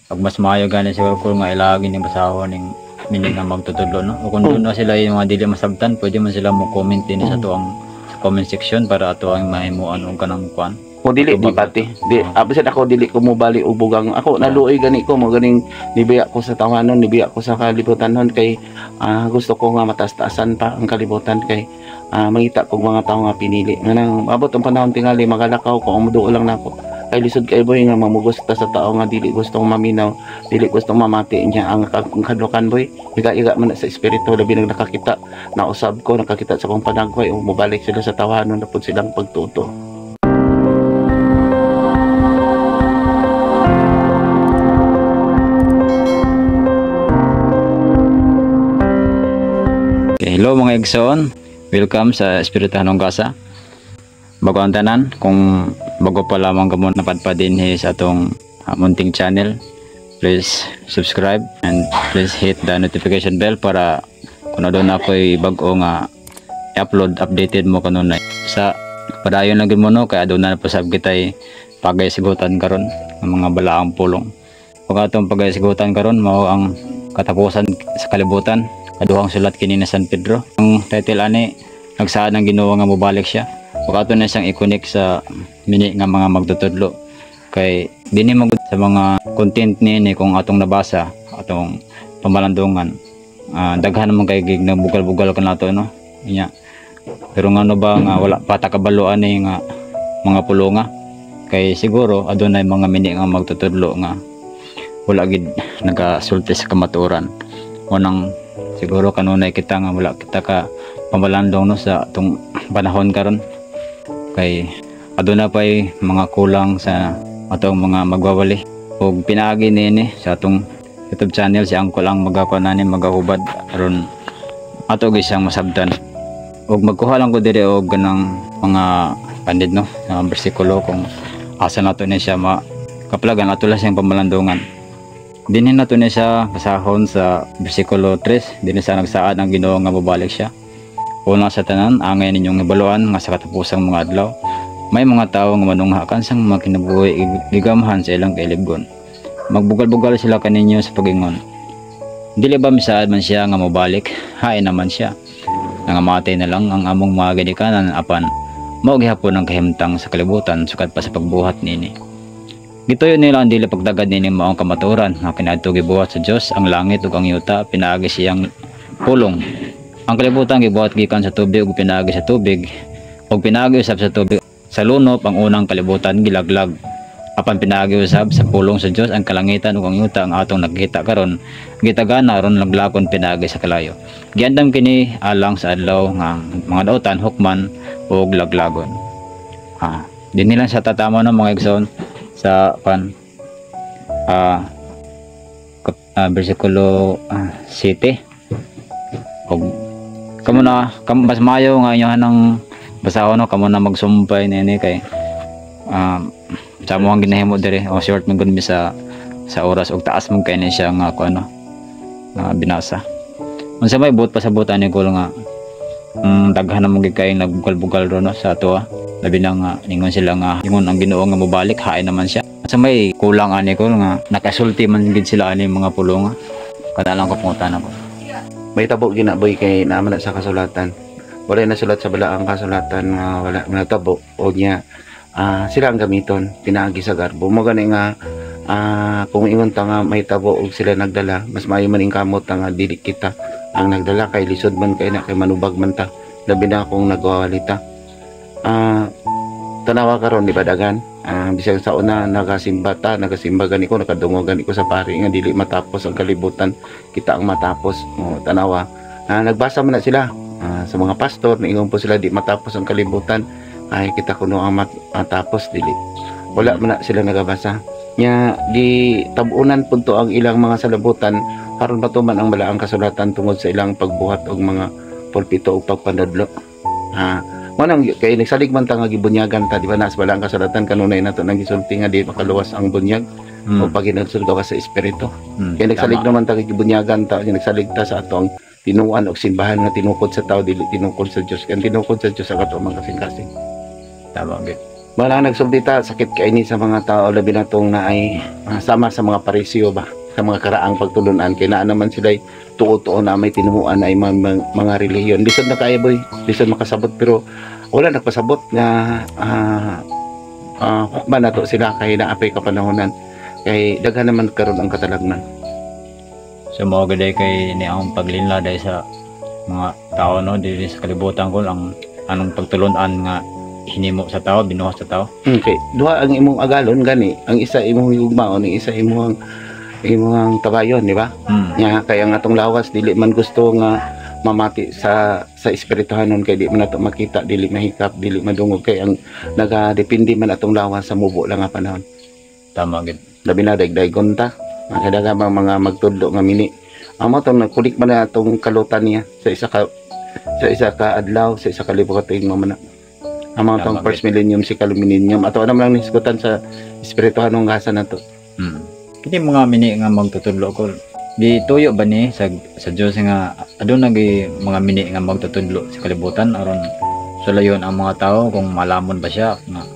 pag mas maayo gani siguro kung nga ilagi ning basahon ning mini nga magtutudlo no o kung doon na sila yung mga dili masabtan pwede man sila mo comment din sa tuang sa comment section para ato ang mahimuan og kanang kuan Mo dili di pati. Di abisan ako dili ko mo bali ubugang ako naluoy gani ko mo ganing nibiya ko sa tawanon, nibiya ko sa kalibutan kay gusto ko nga mataas-taasan pa ang kalibutan kay mangita kog mga tawo nga pinili. Nga nang abot ang panahon tingali magalakaw ko muduo lang nako. Kay lisod kay boy nga mamugos ta sa tao nga dili gustong maminaw, dili gustong mamati niya ang kadlukan boy. Iga-iga man sa espiritu labi nang nakakita na usab ko nakakita sa kong panagway o mobalik sila sa tawanon na pud silang pagtuto. Hello mga igsoon, welcome sa Espirituhanong Kasa. Bago ang tanan, kung bago pa lamang ka mo napadpad din sa atong munting channel, please subscribe and please hit the notification bell para kung doon ako'y bago nga i-upload, updated mo kanunay. Sa padayon lang mo no, kaya doon na pasab kita'y pagay-sigutan karon ng mga balaang pulong. Kung atong pagay-sigutan karon mao ang katapusan sa kalibutan. Kaduhang sulat kini na San Pedro. Ang title ani nagsaad ng Ginoo nga mobalik siya. Pagkato na siyang i-connect sa mini nga mga magtutudlo. Kay dinhi mo sa mga content ni kung atong nabasa, atong pamalandungan. Daghan naman kay gig bugal-bugal kanato no. Nya. Pero ngano ba nga wala pa ta kabaloan ni nga mga pulonga. Kay siguro adunay mga mini nga magtutudlo nga wala gid nagasulti sa kamatuoran. Unang siguro kanunay kita nga wala kita ka pamalandong no sa atong panahon karon kay aduna pay mga kulang sa atong mga magwawali ug pinaagi nini sa atong YouTube channel si Angkol ang magakuan magahubad aron ato gisang masabtan ug magkuha lang ko diri og ganang mga pandid no na bersikulo kung asa nato ni siya makaplagan ato lang siyang pamalandongan. Dinhin nato ni siya basahon sa bersikulo 3 dinhi sa nagsaad ang Ginoo nga mobalik siya. Una sa tanan angay ninyong ibaluan nga sa katapusang mga adlaw may mga tawo nga manungha kansang mga kinabuhi gigamhan sa ilang kailibgon. Magbugal-bugal sila kaninyo sa pagingon. Dili ba misaad man siya nga mobalik? Hain naman siya. Nangamatay na lang ang among mga ginikanan apan mao gihapon ang kahimtang sa kalibutan sukat pa sa pagbuhat nini. Gituyo nila ang dili pagdagad nini maong kamaturan nga kinaadto gibuhat sa Dios ang langit ug ang yuta pinaagi siyang pulong. Ang kalibutan gibuhat gikan sa tubig ug pinaagi sa tubig ug pinaagi usab sa tubig. Sa lunop ang unang kalibutan gilaglag apan pinaagi usab sa pulong sa Dios ang kalangitan ug ang yuta ang atong nakita karon gitagana aron laglakon pinaagi sa kalayo. Giandam kini alang sa adlaw nga mga dautan hukman ug laglagon. Dinhi lang sa tatama ng mga igsoon sa bersikulo 7 og kamo na mas mayo nga inyo nang basahon no kamo na magsumpay nini kay sa mo ang ginahimo diri o short man gud mi sa oras og taas man kay ni siya nga kuno binasa unsa may buot pa sa butan ni ko nga daghan na mo gid kay nagbugal-bugal ro no sa ato labi na nga ningon sila nga ingon ang Ginoo nga mobalik hain naman siya at sa may kulang ani ko nga nakasulti man gid sila ani mga pulonga kada lang ko pungutan ako May tabo ginaboy kay naman na sa kasulatan. Wala na sulat sa balaang kasulatan nga wala na tabo o niya sila ang gamiton pinaagi sa garbo mo gani nga kung ingon ta nga may tabo og sila nagdala mas maayo man ing kamot nga dili kita ang nagdala kay lisod man kay na kay manubag man ta labi na kung nagwawalita. Tanawa karon di ba dagan bisag sa una nagasimba gani ko nakadungo gani ko sa pari nga dili matapos ang kalibutan kita ang matapos tanawa nagbasa man na sila sa mga pastor niingon po sila di matapos ang kalibutan ay kita kuno ang matapos dili wala man na sila nagabasa nya di tabunan punto ang ilang mga salabutan karon patuman ang balaang kasulatan tungod sa ilang pagbuhat og mga pulpito ug pagpandadlo manang kay nagsalig man ta nga gibunyagan ta di ba nas balaang kasulatan kanunay nato nang gisulti nga di makaluwas ang bunyag o pag ginagsulgaw sa espiritu kay nagsalig naman ta gibunyagan ta nagsalig ta sa atong tinuan og simbahan nga tinukod sa tao dili tinukod sa Dios kay tinukod sa Dios ang ato mga kasing-kasing tama gid Wala nagsultita sakit kay ni sa mga tao labi na tong na ay sama sa mga parisyo ba sa mga karaang pagtulunan kay naa naman sila tuo-tuo na may tinuruan ay mga relihiyon. Lisod na kaya boy, lisod makasabot pero wala nagpasabot nga hukman na to sila kay naapay kapanahonan kay daghan naman karon ang katalagnan. So mao gid kay ni ang paglinla dahil sa mga tao no dili sa kalibutan ko ang anong pagtulunan nga hinimo sa tao, binuhos sa tao. Okay, duha ang imong agalon gani, ang isa imong higugmaon, ang isa imong kabayon, di ba? Nya kaya nga atong lawas dili man gusto nga mamati sa espirituhanon kay di man nato makita, dili mahikap, dili madungog kay ang nagadepende man atong lawas sa mubo lang nga panahon. Tama gid. Labi na dagdagon ta. Makadaga mga magtudlo nga mini. Amo tong nagkulik man na atong kalutan niya sa isa ka adlaw, sa isa ka libo ka tuig mamana. Amo tong first millennium si millennium ato na lang nisgutan sa espirituhanong gasa nato. Kini mga mini nga magtutudlo ko. Di tuyo ba ni sa Dios nga aduna gi mga mini nga magtutudlo sa kalibutan aron sulayon ang mga tao kung malamon ba siya nga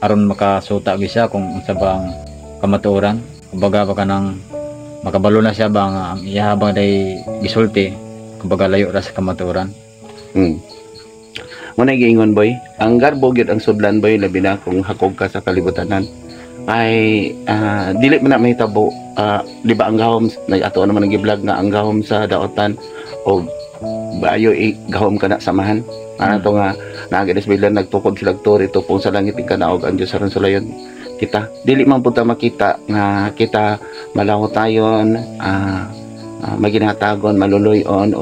aron makasuta gi siya kung unsa bang kamatuoran. Kumbaga baka nang makabalo na siya ba nga ang ihabang day gisulti kumbaga layo ra sa kamatuoran. Muna giingon boy, ang garbo gyud ang sudlan boy labi na kung hakog ka sa kalibutanan. Ay dili man na mahitabo di ba ang gahom ato naman ang giblog nga ang gahom sa daotan o bayo gahom ka na samahan to nga nagadas bilang nagtukod sila tori tupong sa langit ikanaog ang Dios aron sulayon kita dili man punta makita nga kita malaw tayon maginatagon maluluyon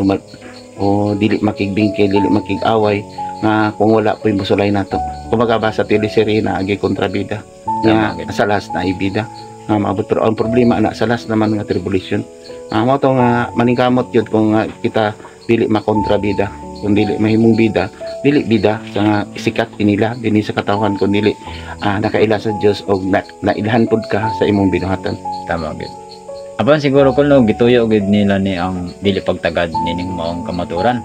o dili makigbingkil dili makig-away nga kung wala po yung musulay nato kumbaga ba sa teleserye na agi kontrabida nga sa last na ibida nga maabot pero ang problema na sa last naman nga tribulation mo to nga maningkamot yun kung kita dili makontrabida kung dili mahimong bida dili bida sa sikat inila dinhi sa katawhan kung dili nakaila sa Dios og nailhan pud ka sa imong binuhatan. Tama gid. Apan siguro kung no gituyo gid nila ni ang dili pagtagad nining maong kamaturan.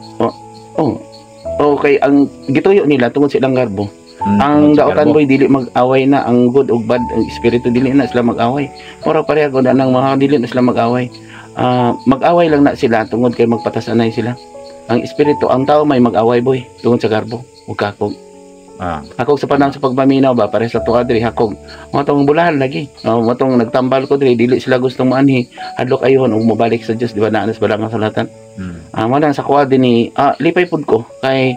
Okay, ang gituyo nila tungod silang garbo. Ang daotan boy dili mag-away na ang good ug bad ang espiritu dili na sila mag-away. Ora pareha gud nang mga dili na sila mag-away. Mag-away lang na sila tungod kay magpatasanay sila. Ang espiritu, ang tao may mag-away boy tungod sa garbo ug kakog. Hakog sa panahon sa pagmaminaw ba pares sa tuwa diri hakog. Matong bulahan lagi. Matong nagtambal ko diri dili sila gustong maanhi hadlok ayun ug mobalik sa Dios di ba naanas bala nga salatan. Manang sa kuha dinhi lipay pud ko kay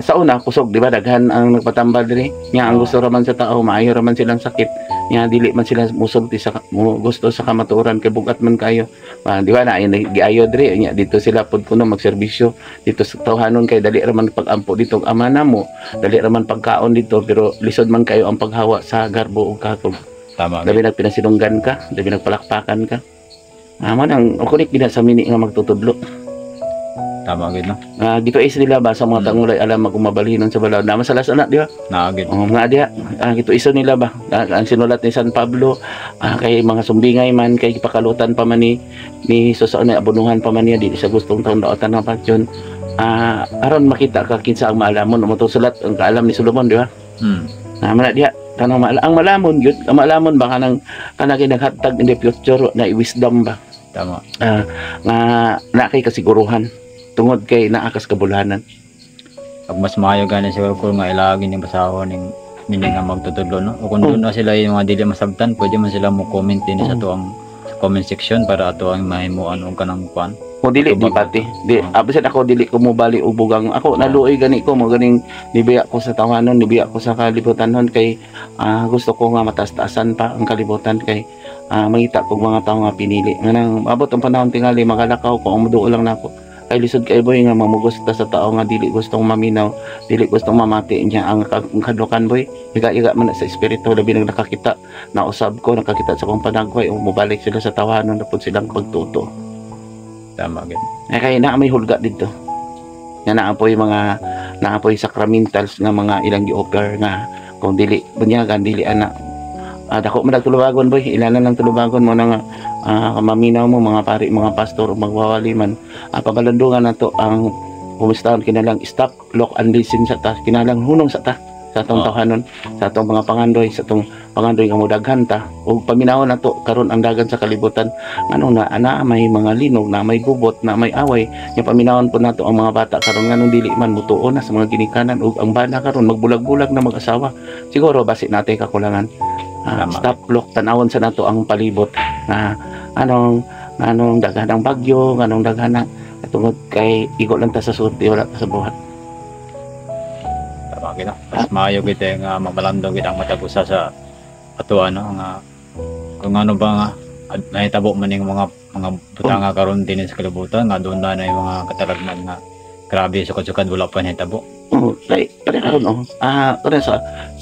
sa una kusog di ba daghan ang nagpatambal diri nya ang gusto raman sa tao maayo raman silang sakit nya dili man sila musulti sa gusto sa kamatuoran kay bugat man kayo di ba na giayo diri nya dito sila pud kuno magserbisyo dito sa tawhanon kay dali raman pagampo dito ang ama namo dali raman pagkaon dito pero lisod man kayo ang paghawa sa garbo ug kakog. Tama. Labi nagpinasilunggan ka labi nagpalakpakan ka manang kunik gina sa mini nga magtutudlo. Tama gid no. Dito is nila ba sa mga tangulay alam magumabalinon sa balaod naman sa lasa na di ba? Naagid. Mga diha dito iso nila ba ang sinulat ni San Pablo kay mga sumbingay man kay pakalutan pa man ni Jesus na abunuhan pa man niya di sa gustong taon daotan na patyon aron makita ka kinsa ang maalamon mo sulat ang kaalam ni Solomon di ba? Naman diha tanong ang malamon gyud ang malamon ba kanang naghatag in the future na wisdom ba? Tama. Nga na kay kasiguruhan tungod kay naakas kabulahanan. Pag mas maayo gani siguro kung nga ilagin yung basahon ning meaning nga magtutudlo no o kung doon na sila yung mga dili masabtan pwede man sila mo comment din sa tuang comment section para ato ang mahimuan og kanang kwan Kung dili di pati di abisan ako dili ko mo bali og bugang ako naluoy gani ko mo ganing nibiya ko sa tawanon nibiya ko sa kalibutanon kay gusto ko nga mataas-taasan pa ang kalibutan kay mangita kog mga tawo nga pinili nga nang abot ang panahon tingali magalakaw ko ang muduo lang nako kay lisod kay boy nga mamugos ta sa tao nga dili gustong maminaw dili gustong mamati niya ang kadlukan boy iga man sa espiritu labi nang nakakita nausab ko nakakita sa kong panagway o mobalik sila sa tawanon napud silang pagtuto. Tama gid. Kay naa may hulga dito nga naapoy mga naapoy sacramentals nga mga ilang gi-offer nga kung dili bunyagan dili ana dako man tulubagon boy ilanan lang tulubagon mo na nga maminaw mo mga pari mga pastor magwawali man pabalandungan nato ang pumistahon kinalang stop lock and listen sa ta kinalang hunong sa ta sa atong tawhanon, sa atong mga pangandoy, sa atong pangandoy nga modaghan ta ug paminawon nato karon ang dagan sa kalibutan ngano na may mga linog, na may gubot, na may away, nya paminawon po nato ang mga bata karon nganong dili man mutuon na sa mga ginikanan ug ang bana karon magbulag-bulag na mag-asawa. Siguro basi natay kakulangan. Stop clock tanawon sa nato ang palibot na anong daghan ng bagyo, nganong daghan na tungod kay igo lang ta sa sulti wala ta sa buhat. Tama gid. Mas maayo gid nga mamalandong gid ang matagusa sa ato nga kung ano ba nga nahitabo man ning mga butanga karon din sa kalibutan nga doon na yung mga katalagman nga grabe sukad-sukad wala pa nahitabo. Pare karon karon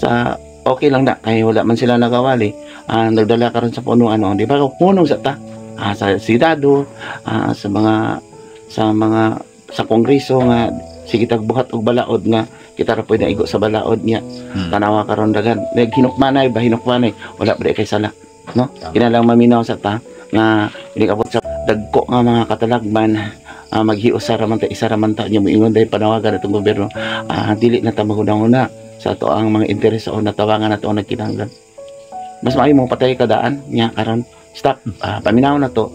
sa okay lang na kay wala man sila nagawali. Nagdala karon sa punuan di ba punong sa ta sa sidado, sa kongreso nga sige tagbuhat og balaod nga kita ra pwede igo sa balaod niya. Tanawa karon dagan hinukmanay wala ba kay sala no. Kinalang maminaw sa ta nga inikabot sa dagko nga mga katalagman maghiusa ra man ta isa ra man ta nya moingon dahil panawagan atong gobyerno dili na ta maguna sa ato ang mga interes o natawangan nato ang nagkinahanglan. Mas maayo mong patay kadaan nya karon stop paminaw na to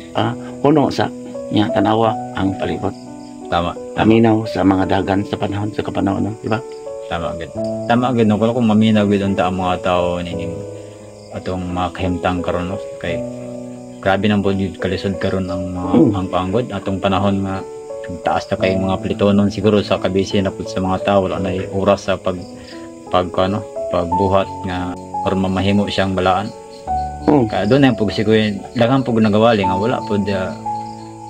puno sa nya tanawa ang palibot. Tama. Paminaw sa mga dagan sa panahon sa kapanahon, di ba? Tama gid no kung maminaw gid unta ang mga tao nining atong mga kahimtang karon no kay grabe nang pod kalisod karon ang mga ang paanggod atong panahon nga taas na kay mga plitonon siguro sa kabisi na pud sa mga tao wala na oras sa pagbuhat nga or mamahimo siyang balaan. Kaya doon na yung siguro daghang pug nagawali nga wala pud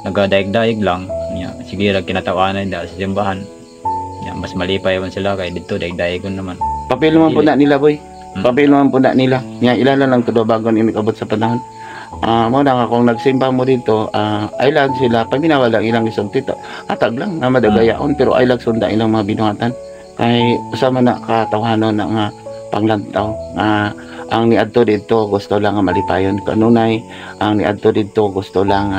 nagadaig-daig lang nya sige ra kinatawanan da sa simbahan nya mas malipay man sila kay dito daig-daigon naman. Papel man pud na nila boy. Papel man pud na nila nya ilala lang tudo bagon imikabot sa panahon. Mo na nga kung nagsimba mo dito ay lang sila paminawa lang ilang isang tito atag lang nga madagayaon pero ay lang sunda ilang mga binuhatan kay usama na katawhanon na nga panglantaw ang niadto dito gusto lang nga malipayon kanunay ang niadto dito gusto lang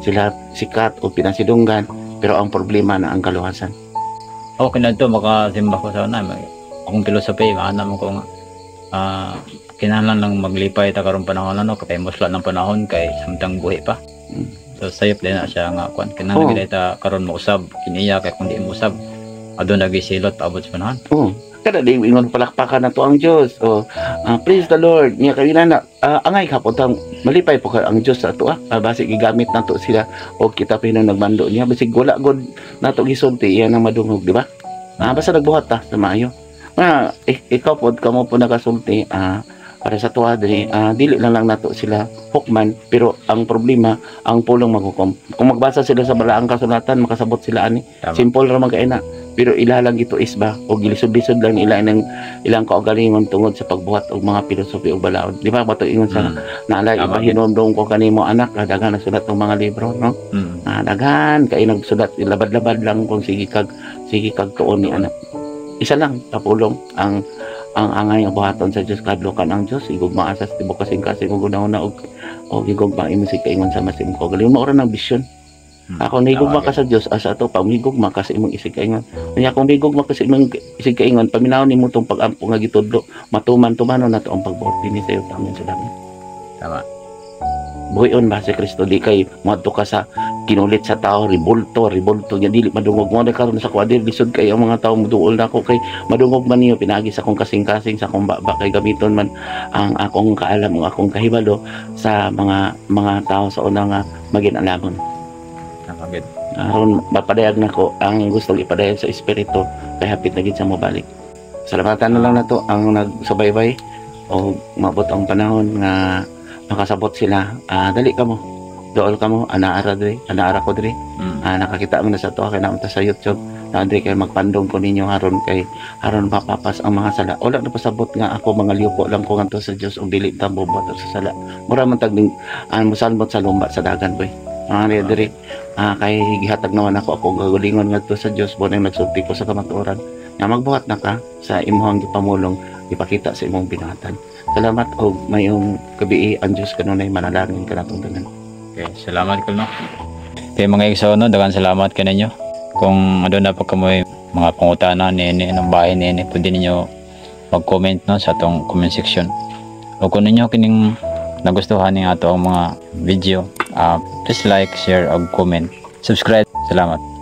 sila sikat o pinasidunggan pero ang problema na ang kaluhasan. Okay na ito makasimba ko sa una akong filosofi maana mo ko nga kinahanglan lang maglipay ta karong panahon kay musla ng panahon kay samtang buhi pa. So sayop din na siya nga kuan kinahanglan gid ta karon mausab kiniya kay kun di mo usab adto nagisilot paabot sa panahon. Kada di ingon palakpakan na to ang Dios. Praise the Lord. Niya kay na angay hapon tang malipay po ka ang Dios sa ato basi gigamit nato sila o kita pinong nagmando niya basig wala god nato gisulti iya nang madungog di ba? Basta nagbuhat ta sa maayo. Ikaw pod kamo po nakasulti para sa tuwa dili lang nato sila hukman pero ang problema ang pulong maghukom. Kung magbasa sila sa balaang kasulatan makasabot sila ani. Simple ra man kay na pero ilalang ito isba o gilisod-lisod lang nila ilang kaugalingon tungod sa pagbuhat og mga filosofi og balaod. Di ba bato ingon sa naalay ipahinomdom ko kanimo anak daghan nagsulat ng mga libro no. Daghan kay nagsulat labad-labad lang kung sige kag tuon ni anak. Isa lang kapulong ang angay ang buhaton sa Dios kadlokan ang Dios igugma asas tibok kasing-kasing ug una og igugma imusik kaingon sa masim ko gali mo ora ng bisyon. Ako nahigugma ka sa Dios asa to pamigugma ka sa imong isig kaingon. Unya kung migugma ka sa imong isig kaingon paminaw nimo tong pag-ampo nga gitudlo matuman-tumanon nato ang pagbuhat dinhi sa iyo tamen sa langit. Tama. Buhion ba si Kristo di kay moadto ka sa kinulit sa tao ribulto nya dili madungog mo na karon sa kwadir lisod kay ang mga tao muduol nako kay madungog man niyo pinagi sa akong kasing-kasing sa akong baba kay gamiton man ang akong kaalam o akong kahibalo sa mga tao sa una nga maginalamon. Nakagid. Aron mapadayag nako ang gustong ipadayag sa espiritu kay hapit na gid sa mobalik. Salamatan na lang nato ang nagsubaybay o mabot ang panahon nga makasabot sila dali ka mo dool ka mo anaara ko diri nakakita mo na sa to kay naunta sa YouTube na diri kay magpandong ko ninyo haron mapapas ang mga sala wala na pasabot nga ako mga liupo lang ko ngadto sa Dios ug dili ta bobot sa sala mura man tag musalbot sa lumba sa dagan boy diri kay gihatag naman ako gagalingon ngadto sa Dios bo nang nagsulti ko sa kamatuoran nga magbuhat na ka sa imong gipamulong ipakita sa imong binatan. Salamat og mayong gabi ang Dios kanunay manalangin kanatong tanan. Okay, salamat ko no. Kay mga igsoon daghang salamat kaninyo. Kung aduna pa kamoy mga pangutana nini ng bahay nini pwede ninyo mag-comment no sa atong comment section. O kung ninyo kining nagustuhan ning ato ang mga video, please like, share ug comment. Subscribe. Salamat.